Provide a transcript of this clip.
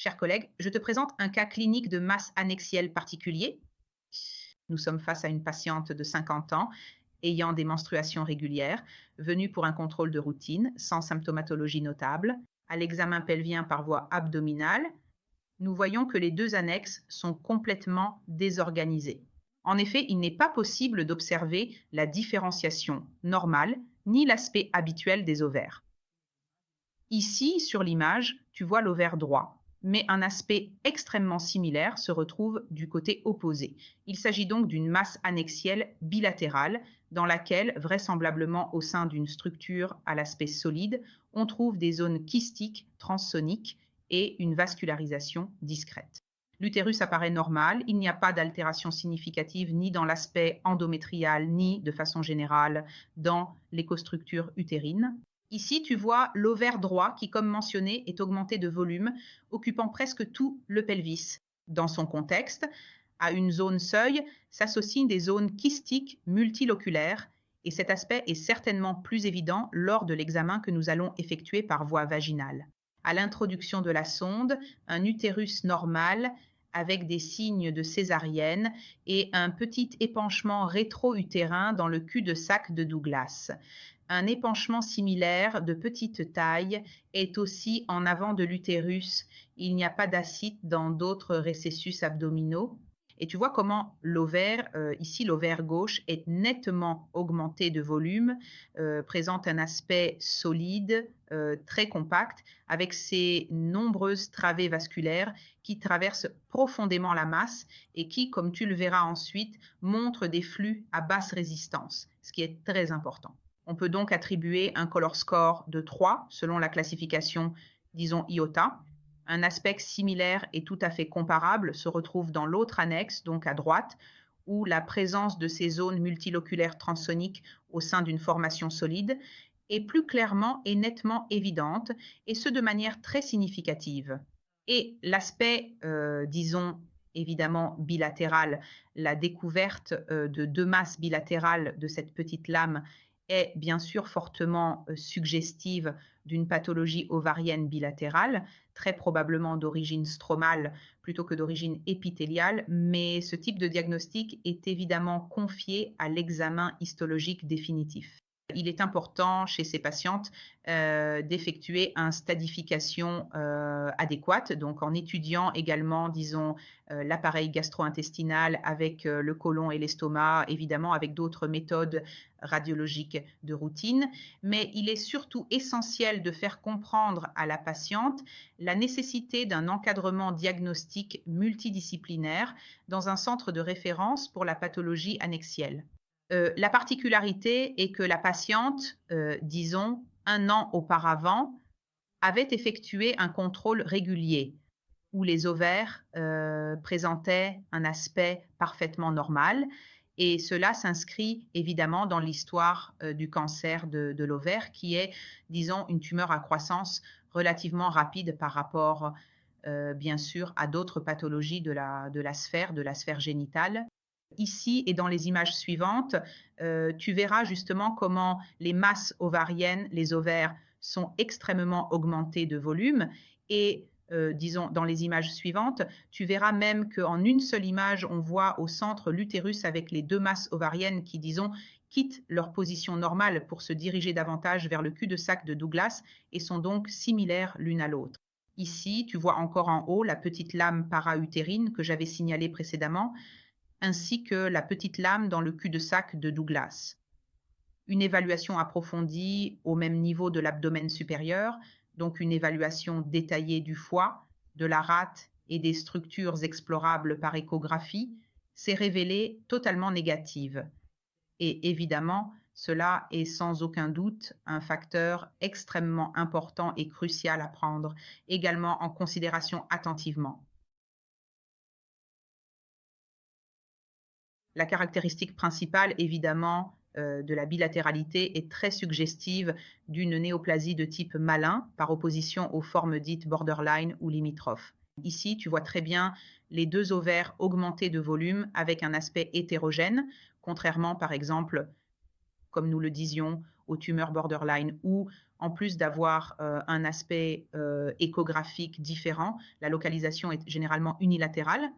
Chers collègues, je te présente un cas clinique de masse annexielle particulier. Nous sommes face à une patiente de 50 ans ayant des menstruations régulières, venue pour un contrôle de routine sans symptomatologie notable. À l'examen pelvien par voie abdominale, nous voyons que les deux annexes sont complètement désorganisées. En effet, il n'est pas possible d'observer la différenciation normale ni l'aspect habituel des ovaires. Ici, sur l'image, tu vois l'ovaire droit, mais un aspect extrêmement similaire se retrouve du côté opposé. Il s'agit donc d'une masse annexielle bilatérale dans laquelle, vraisemblablement au sein d'une structure à l'aspect solide, on trouve des zones kystiques transsoniques et une vascularisation discrète. L'utérus apparaît normal, il n'y a pas d'altération significative ni dans l'aspect endométrial ni de façon générale dans l'écostructure utérine. Ici, tu vois l'ovaire droit qui, comme mentionné, est augmenté de volume, occupant presque tout le pelvis. Dans son contexte, à une zone seuil s'associent des zones kystiques multiloculaires et cet aspect est certainement plus évident lors de l'examen que nous allons effectuer par voie vaginale. À l'introduction de la sonde, un utérus normal avec des signes de césarienne et un petit épanchement rétro-utérin dans le cul-de-sac de Douglas. Un épanchement similaire de petite taille est aussi en avant de l'utérus. Il n'y a pas d'acide dans d'autres récessus abdominaux. Et tu vois comment l'ovaire, ici l'ovaire gauche, est nettement augmenté de volume, présente un aspect solide, très compact, avec ses nombreuses travées vasculaires qui traversent profondément la masse et qui, comme tu le verras ensuite, montrent des flux à basse résistance, ce qui est très important. On peut donc attribuer un color score de 3 selon la classification, disons, IOTA. Un aspect similaire et tout à fait comparable se retrouve dans l'autre annexe, donc à droite, où la présence de ces zones multiloculaires transsoniques au sein d'une formation solide est plus clairement et nettement évidente, et ce de manière très significative. Et l'aspect, disons, évidemment bilatéral, la découverte de deux masses bilatérales de cette petite lame est bien sûr fortement suggestive d'une pathologie ovarienne bilatérale, très probablement d'origine stromale plutôt que d'origine épithéliale, mais ce type de diagnostic est évidemment confié à l'examen histologique définitif. Il est important chez ces patientes d'effectuer une stadification adéquate, donc en étudiant également, disons, l'appareil gastro-intestinal avec le côlon et l'estomac, évidemment avec d'autres méthodes radiologiques de routine, mais il est surtout essentiel de faire comprendre à la patiente la nécessité d'un encadrement diagnostique multidisciplinaire dans un centre de référence pour la pathologie annexielle. La particularité est que la patiente, disons, 1 an auparavant, avait effectué un contrôle régulier où les ovaires présentaient un aspect parfaitement normal et cela s'inscrit évidemment dans l'histoire du cancer de l'ovaire qui est, disons, une tumeur à croissance relativement rapide par rapport, bien sûr, à d'autres pathologies de la sphère génitale. Ici et dans les images suivantes, tu verras justement comment les masses ovariennes, les ovaires, sont extrêmement augmentés de volume et disons dans les images suivantes, tu verras même qu'en une seule image, on voit au centre l'utérus avec les deux masses ovariennes qui, disons, quittent leur position normale pour se diriger davantage vers le cul-de-sac de Douglas et sont donc similaires l'une à l'autre. Ici, tu vois encore en haut la petite lame para-utérine que j'avais signalée précédemment, ainsi que la petite lame dans le cul-de-sac de Douglas. Une évaluation approfondie au même niveau de l'abdomen supérieur, donc une évaluation détaillée du foie, de la rate et des structures explorables par échographie, s'est révélée totalement négative. Et évidemment, cela est sans aucun doute un facteur extrêmement important et crucial à prendre également en considération attentivement. La caractéristique principale, évidemment, de la bilatéralité est très suggestive d'une néoplasie de type malin par opposition aux formes dites borderline ou limitrophes. Ici, tu vois très bien les deux ovaires augmentés de volume avec un aspect hétérogène, contrairement par exemple, comme nous le disions, aux tumeurs borderline, où en plus d'avoir un aspect échographique différent, la localisation est généralement unilatérale.